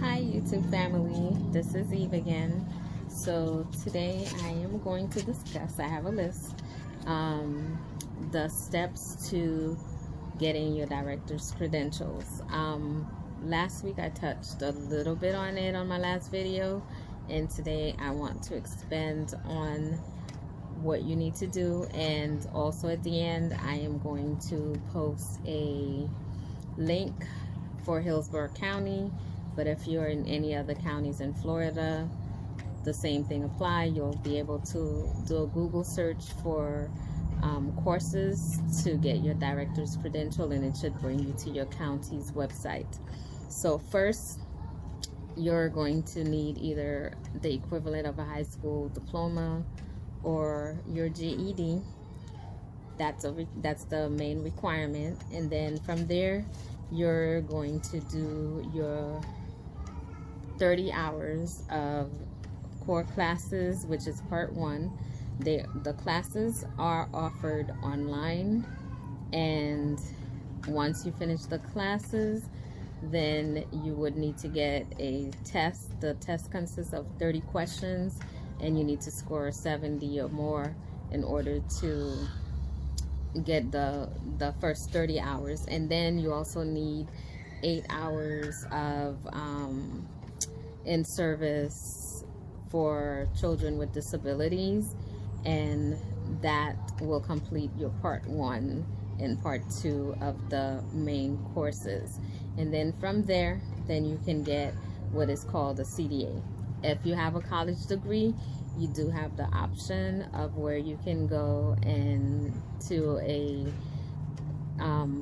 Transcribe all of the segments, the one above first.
Hi YouTube family, this is Eve again. So today I am going to discuss, I have a list, the steps to getting your director's credentials. Last week I touched a little bit on it on my last video, and today I want to expand on what you need to do. And also at the end I am going to post a link for Hillsborough County, but if you're in any other counties in Florida, the same thing apply. You'll be able to do a Google search for courses to get your director's credential, and it should bring you to your county's website. So first, you're going to need either the equivalent of a high school diploma or your GED. That's the main requirement. And then from there, you're going to do your 30 hours of core classes, which is part 1. The classes are offered online, and once you finish the classes, then you would need to get a test. The test consists of 30 questions, and you need to score 70 or more in order to get the first 30 hours. And then you also need 8 hours of in service for children with disabilities, and that will complete your part 1 and part 2 of the main courses. And then from there, then you can get what is called a CDA. If you have a college degree, you do have the option of where you can go and to a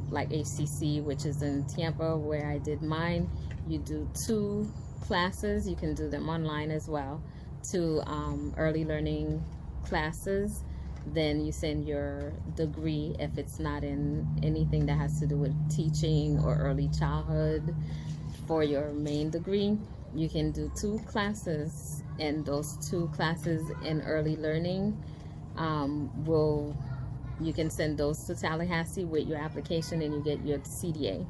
like ACC, which is in Tampa, where I did mine. You do 2 classes. You can do them online as well. 2 early learning classes. Then you send your degree if it's not in anything that has to do with teaching or early childhood. For your main degree, you can do 2 classes, and those 2 classes in early learning you can send those to Tallahassee with your application, and you get your CDA.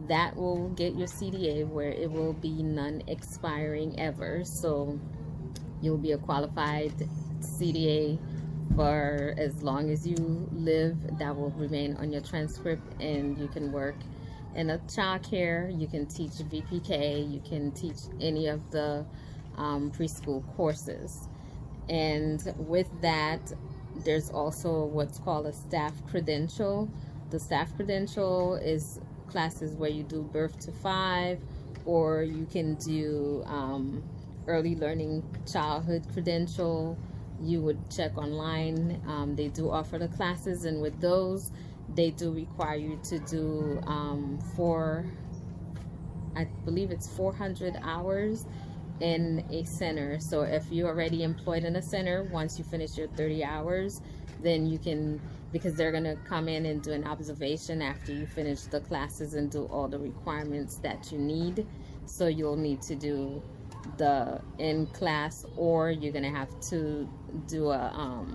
That will get your CDA where it will be non-expiring ever. So you'll be a qualified CDA for as long as you live. That will remain on your transcript, and you can work in a child care. You can teach VPK. You can teach any of the preschool courses. And with that, there's also what's called a staff credential. The staff credential is classes where you do birth to 5, or you can do early learning childhood credential. You would check online. They do offer the classes, and with those, they do require you to do I believe it's 400 hours in a center. So if you're already employed in a center, once you finish your 30 hours, then you can, because they're going to come in and do an observation after you finish the classes and do all the requirements that you need. So you'll need to do the in class, or you're going to have to do a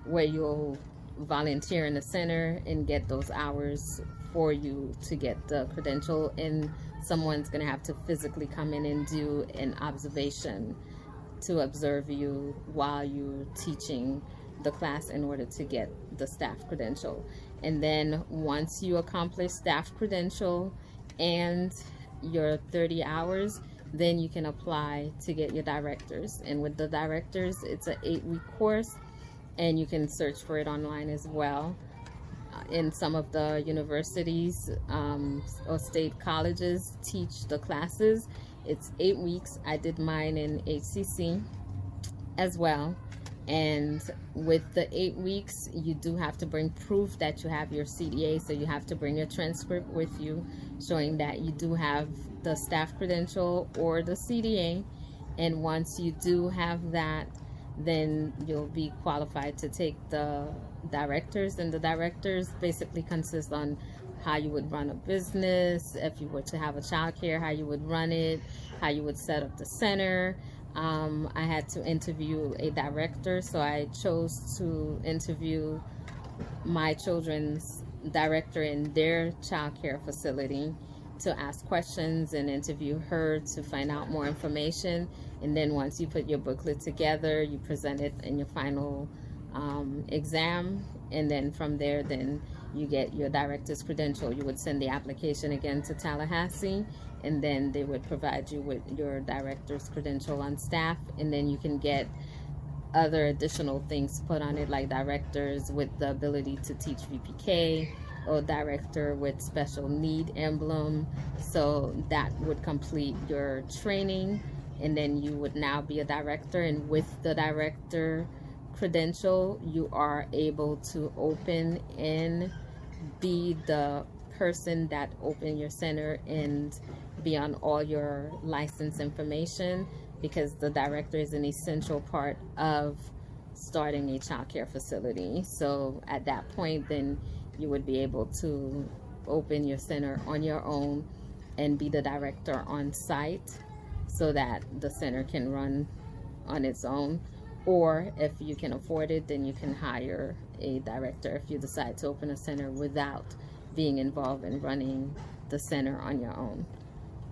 where you'll volunteer in the center and get those hours for you to get the credential, and someone's going to have to physically come in and do an observation to observe you while you're teaching the class in order to get the staff credential. And then once you accomplish staff credential and your 30 hours, then you can apply to get your directors. And with the directors, it's an 8-week course, and you can search for it online as well. In some of the universities or state colleges teach the classes. It's 8 weeks. I did mine in HCC as well. And with the 8 weeks, you do have to bring proof that you have your CDA. So you have to bring your transcript with you showing that you do have the staff credential or the CDA. And once you do have that, then you'll be qualified to take the directors. And the directors basically consist on how you would run a business, if you were to have a child care, how you would run it, how you would set up the center. I had to interview a director, so I chose to interview my children's director in their child care facility. to ask questions and interview her to find out more information. And then once you put your booklet together, you present it in your final exam, and then from there, then you get your director's credential. You would send the application again to Tallahassee, and then they would provide you with your director's credential on staff, and then you can get other additional things put on it, like directors with the ability to teach VPK, or director with special need emblem. So that would complete your training, and then you would now be a director. And with the director credential, you are able to open and be the person that open your center and be on all your license information, because the director is an essential part of starting a child care facility. So at that point, then you would be able to open your center on your own and be the director on site, so that the center can run on its own. Or if you can afford it, then you can hire a director if you decide to open a center without being involved in running the center on your own.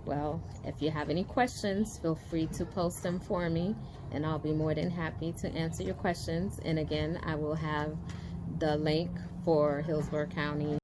Well, if you have any questions, feel free to post them for me, and I'll be more than happy to answer your questions. And again, I will have the link for Hillsborough County